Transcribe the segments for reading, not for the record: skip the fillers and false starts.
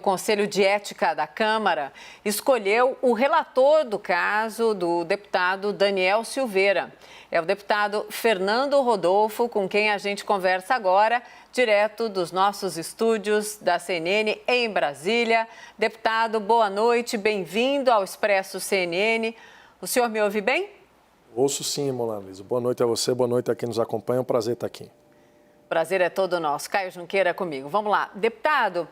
O Conselho de Ética da Câmara escolheu o relator do caso do deputado Daniel Silveira. É o deputado Fernando Rodolfo, com quem a gente conversa agora, direto dos nossos estúdios da CNN em Brasília. Deputado, boa noite, bem-vindo ao Expresso CNN. O senhor me ouve bem? Ouço sim, Mona Lisa. Boa noite a você, boa noite a quem nos acompanha. É um prazer estar aqui. Prazer é todo nosso. Caio Junqueira comigo. Vamos lá. Deputado,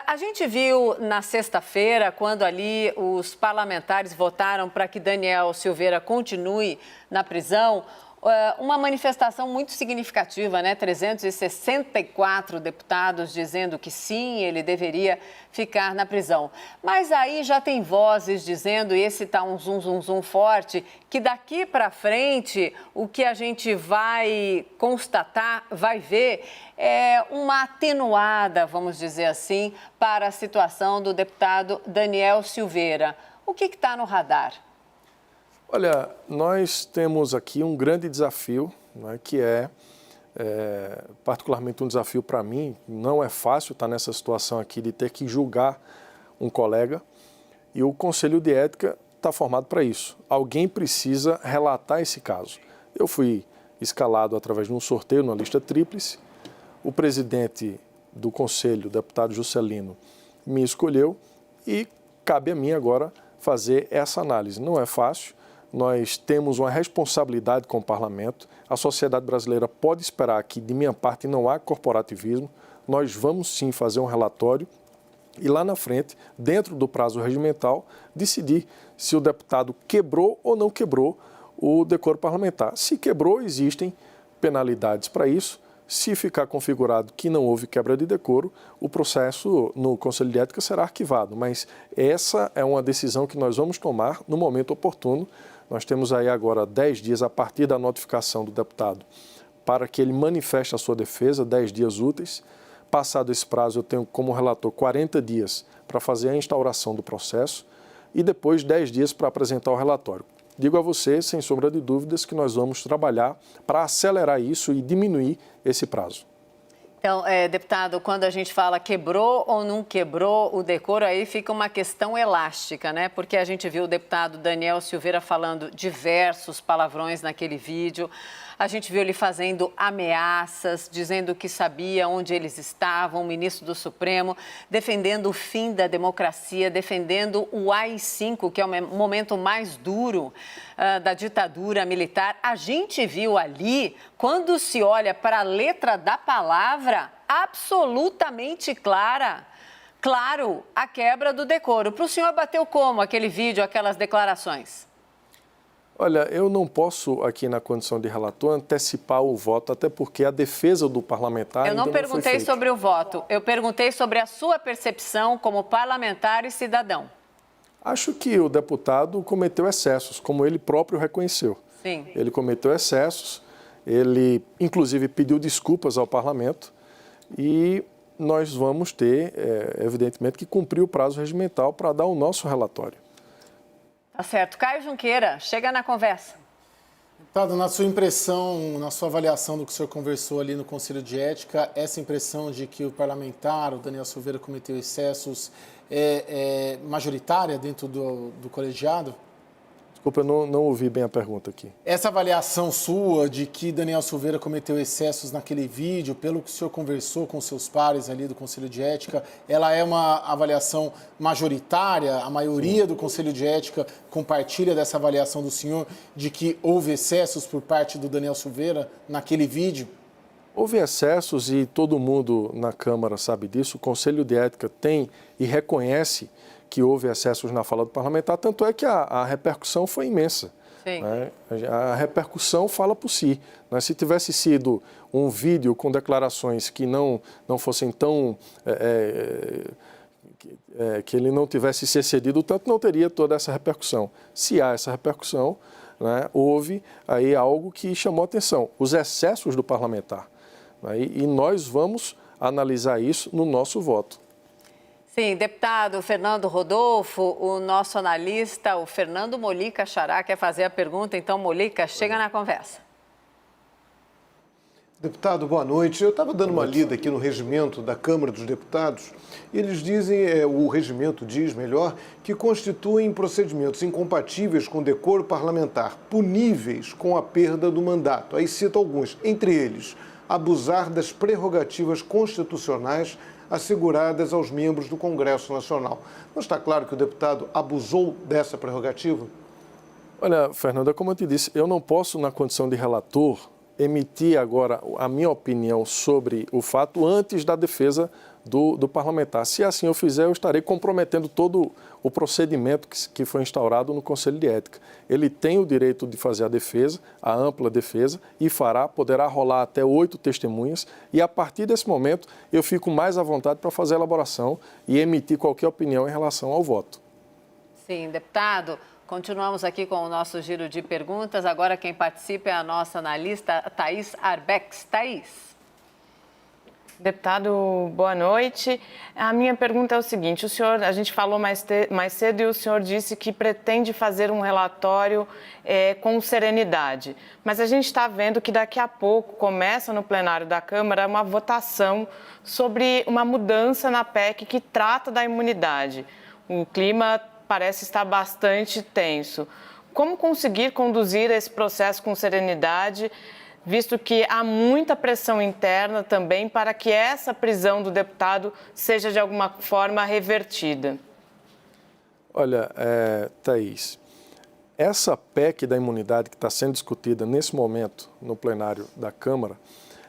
a gente viu na sexta-feira, quando ali os parlamentares votaram para que Daniel Silveira continue na prisão, uma manifestação muito significativa, né? 364 deputados dizendo que sim, ele deveria ficar na prisão. Mas aí já tem vozes dizendo, e esse tá um zum forte, que daqui para frente o que a gente vai constatar, vai ver, é uma atenuada, vamos dizer assim, para a situação do deputado Daniel Silveira. O que está no radar? Olha, nós temos aqui um grande desafio, né, que é particularmente um desafio para mim. Não é fácil estar nessa situação aqui de ter que julgar um colega, e o Conselho de Ética está formado para isso. Alguém precisa relatar esse caso. Eu fui escalado através de um sorteio na lista tríplice, o presidente do Conselho, o deputado Juscelino, me escolheu e cabe a mim agora fazer essa análise. Não é fácil. Nós temos uma responsabilidade com o parlamento. A sociedade brasileira pode esperar que, de minha parte, não há corporativismo. Nós vamos sim fazer um relatório e lá na frente, dentro do prazo regimental, decidir se o deputado quebrou ou não quebrou o decoro parlamentar. Se quebrou, existem penalidades para isso. Se ficar configurado que não houve quebra de decoro, o processo no Conselho de Ética será arquivado. Mas essa é uma decisão que nós vamos tomar no momento oportuno. Nós temos aí agora 10 dias a partir da notificação do deputado para que ele manifeste a sua defesa, 10 dias úteis. Passado esse prazo, eu tenho como relator 40 dias para fazer a instauração do processo e depois 10 dias para apresentar o relatório. Digo a você, sem sombra de dúvidas, que nós vamos trabalhar para acelerar isso e diminuir esse prazo. Então, deputado, quando a gente fala quebrou ou não quebrou o decoro, aí fica uma questão elástica, né? Porque a gente viu o deputado Daniel Silveira falando diversos palavrões naquele vídeo. A gente viu ele fazendo ameaças, dizendo que sabia onde eles estavam, o ministro do Supremo, defendendo o fim da democracia, defendendo o AI-5, que é o momento mais duro da ditadura militar. A gente viu ali, quando se olha para a letra da palavra, absolutamente clara, claro, a quebra do decoro. Para o senhor bateu como aquele vídeo, aquelas declarações? Olha, eu não posso, aqui na condição de relator, antecipar o voto, até porque a defesa do parlamentar ainda não foi feita. Eu não perguntei sobre o voto, eu perguntei sobre a sua percepção como parlamentar e cidadão. Acho que o deputado cometeu excessos, como ele próprio reconheceu. Sim. Ele cometeu excessos, ele inclusive pediu desculpas ao parlamento e nós vamos ter, evidentemente, que cumprir o prazo regimental para dar o nosso relatório. Tá certo. Caio Junqueira, chega na conversa. Deputado, na sua impressão, na sua avaliação do que o senhor conversou ali no Conselho de Ética, essa impressão de que o parlamentar, o Daniel Silveira, cometeu excessos, é majoritária dentro do colegiado? Desculpa, eu não ouvi bem a pergunta aqui. Essa avaliação sua de que Daniel Silveira cometeu excessos naquele vídeo, pelo que o senhor conversou com seus pares ali do Conselho de Ética, ela é uma avaliação majoritária? A maioria do Conselho de Ética compartilha dessa avaliação do senhor de que houve excessos por parte do Daniel Silveira naquele vídeo? Houve excessos e todo mundo na Câmara sabe disso. O Conselho de Ética tem e reconhece que houve excessos na fala do parlamentar, tanto é que a repercussão foi imensa. Sim. Né? A repercussão fala por si. Né? Se tivesse sido um vídeo com declarações que não fossem tão... que ele não tivesse se excedido tanto, não teria toda essa repercussão. Se há essa repercussão, né, houve aí algo que chamou a atenção, os excessos do parlamentar. Né? E nós vamos analisar isso no nosso voto. Sim, deputado Fernando Rodolfo, o nosso analista, o Fernando Molica Xará, quer fazer a pergunta. Então, Molica, chega na conversa. Deputado, boa noite. Eu estava dando uma lida aqui no regimento da Câmara dos Deputados e eles dizem, o regimento diz, melhor, que constituem procedimentos incompatíveis com o decoro parlamentar, puníveis com a perda do mandato. Aí cito alguns, entre eles, abusar das prerrogativas constitucionais asseguradas aos membros do Congresso Nacional. Não está claro que o deputado abusou dessa prerrogativa? Olha, Fernanda, como eu te disse, eu não posso, na condição de relator, emitir agora a minha opinião sobre o fato antes da defesa do parlamentar. Se assim eu fizer, eu estarei comprometendo todo o procedimento que foi instaurado no Conselho de Ética. Ele tem o direito de fazer a defesa, a ampla defesa, e poderá rolar até 8 testemunhas, e a partir desse momento eu fico mais à vontade para fazer a elaboração e emitir qualquer opinião em relação ao voto. Sim, deputado. Continuamos aqui com o nosso giro de perguntas. Agora quem participa é a nossa analista Thaís Arbex. Thaís. Deputado, boa noite. A minha pergunta é o seguinte, a gente falou mais cedo e o senhor disse que pretende fazer um relatório com serenidade, mas a gente está vendo que daqui a pouco começa no plenário da Câmara uma votação sobre uma mudança na PEC que trata da imunidade. O clima parece estar bastante tenso. Como conseguir conduzir esse processo com serenidade, visto que há muita pressão interna também para que essa prisão do deputado seja de alguma forma revertida? Olha, Thaís, essa PEC da imunidade que está sendo discutida nesse momento no plenário da Câmara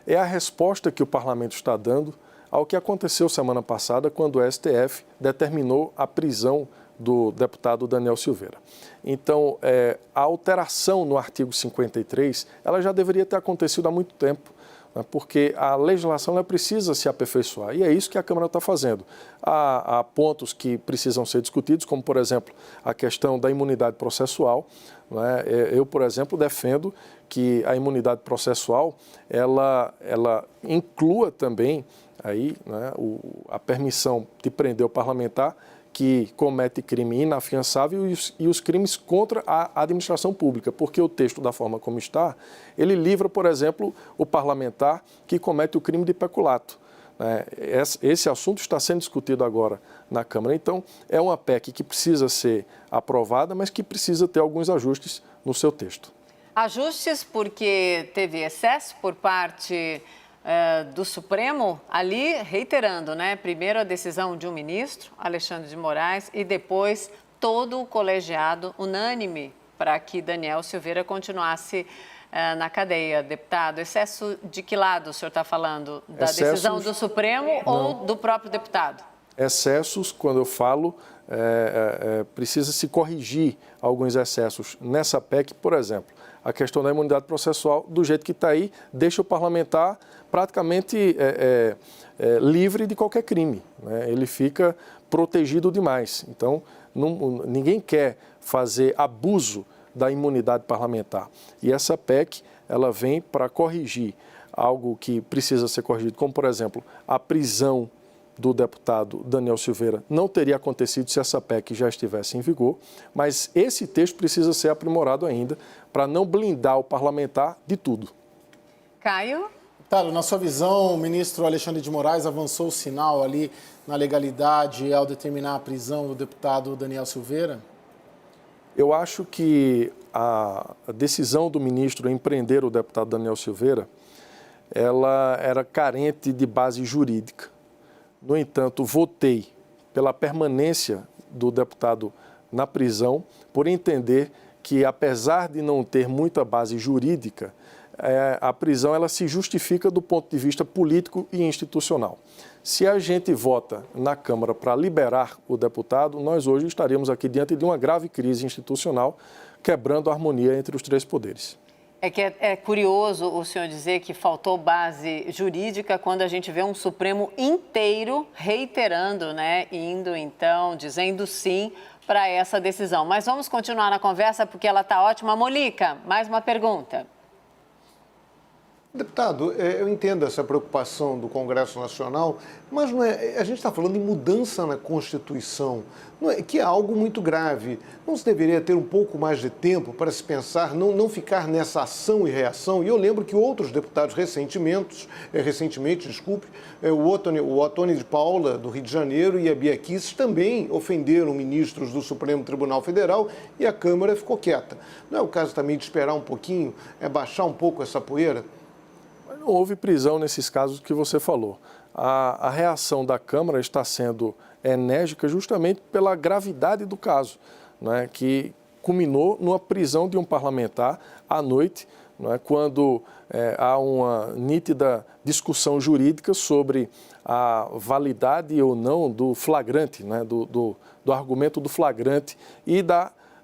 é a resposta que o Parlamento está dando ao que aconteceu semana passada quando o STF determinou a prisão do deputado Daniel Silveira. Então, a alteração no artigo 53, ela já deveria ter acontecido há muito tempo, né, porque a legislação ela precisa se aperfeiçoar, e é isso que a Câmara está fazendo. Há pontos que precisam ser discutidos, como, por exemplo, a questão da imunidade processual, né? Eu, por exemplo, defendo que a imunidade processual, ela inclua também aí, né, a permissão de prender o parlamentar que comete crime inafiançável e os crimes contra a administração pública, porque o texto, da forma como está, ele livra, por exemplo, o parlamentar que comete o crime de peculato. Esse assunto está sendo discutido agora na Câmara. Então, é uma PEC que precisa ser aprovada, mas que precisa ter alguns ajustes no seu texto. Ajustes porque teve excesso por parte do Supremo, ali reiterando, né? Primeiro a decisão de um ministro, Alexandre de Moraes, e depois todo o colegiado unânime para que Daniel Silveira continuasse na cadeia. Deputado, excesso de que lado o senhor está falando? Da decisão do Supremo ou do próprio deputado? Excessos, quando eu falo, precisa se corrigir alguns excessos nessa PEC, por exemplo. A questão da imunidade processual, do jeito que está aí, deixa o parlamentar praticamente livre de qualquer crime, né? Ele fica protegido demais. Então, ninguém quer fazer abuso da imunidade parlamentar. E essa PEC, ela vem para corrigir algo que precisa ser corrigido, como, por exemplo, a prisão do deputado Daniel Silveira não teria acontecido se essa PEC já estivesse em vigor, mas esse texto precisa ser aprimorado ainda para não blindar o parlamentar de tudo. Caio? Claro, na sua visão, o ministro Alexandre de Moraes avançou o sinal ali na legalidade ao determinar a prisão do deputado Daniel Silveira? Eu acho que a decisão do ministro em prender o deputado Daniel Silveira, ela era carente de base jurídica. No entanto, votei pela permanência do deputado na prisão, por entender que, apesar de não ter muita base jurídica, a prisão ela se justifica do ponto de vista político e institucional. Se a gente vota na Câmara para liberar o deputado, nós hoje estaríamos aqui diante de uma grave crise institucional, quebrando a harmonia entre os três poderes. É curioso o senhor dizer que faltou base jurídica quando a gente vê um Supremo inteiro reiterando, né, indo então, dizendo sim para essa decisão. Mas vamos continuar na conversa porque ela está ótima. Molica, mais uma pergunta. Deputado, eu entendo essa preocupação do Congresso Nacional, mas não é, a gente está falando em mudança na Constituição, não é, que é algo muito grave. Não se deveria ter um pouco mais de tempo para se pensar, não ficar nessa ação e reação? E eu lembro que outros deputados recentemente, o Ottoni de Paula, do Rio de Janeiro, e a Bia Kicis também ofenderam ministros do Supremo Tribunal Federal e a Câmara ficou quieta. Não é o caso também de esperar um pouquinho, baixar um pouco essa poeira? Não houve prisão nesses casos que você falou. A reação da Câmara está sendo enérgica justamente pela gravidade do caso, né, que culminou numa prisão de um parlamentar à noite, né, quando há uma nítida discussão jurídica sobre a validade ou não do flagrante, né, do argumento do flagrante e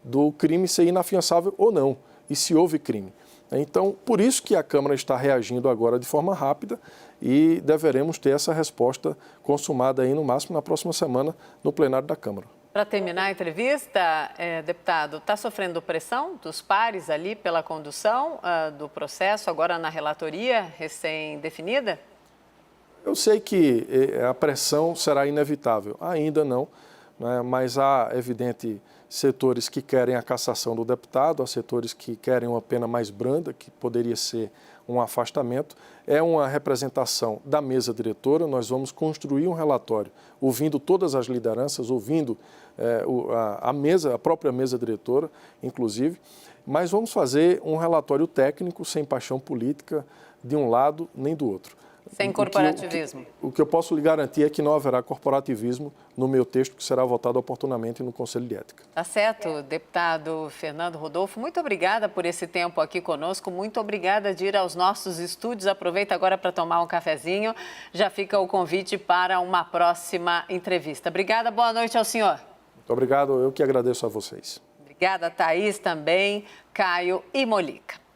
do crime ser inafiançável ou não, e se houve crime. Então, por isso que a Câmara está reagindo agora de forma rápida e deveremos ter essa resposta consumada aí no máximo na próxima semana no plenário da Câmara. Para terminar a entrevista, deputado, está sofrendo pressão dos pares ali pela condução do processo, agora na relatoria recém-definida? Eu sei que a pressão será inevitável, ainda não, né, mas há, evidente, setores que querem a cassação do deputado, há setores que querem uma pena mais branda, que poderia ser um afastamento. É uma representação da mesa diretora, nós vamos construir um relatório, ouvindo todas as lideranças, ouvindo a própria mesa diretora, inclusive, mas vamos fazer um relatório técnico, sem paixão política, de um lado nem do outro. Sem corporativismo. O que eu posso lhe garantir é que não haverá corporativismo no meu texto, que será votado oportunamente no Conselho de Ética. Tá certo, deputado Fernando Rodolfo. Muito obrigada por esse tempo aqui conosco. Muito obrigada de ir aos nossos estúdios. Aproveita agora para tomar um cafezinho. Já fica o convite para uma próxima entrevista. Obrigada, boa noite ao senhor. Muito obrigado, eu que agradeço a vocês. Obrigada, Thaís, também, Caio e Molica.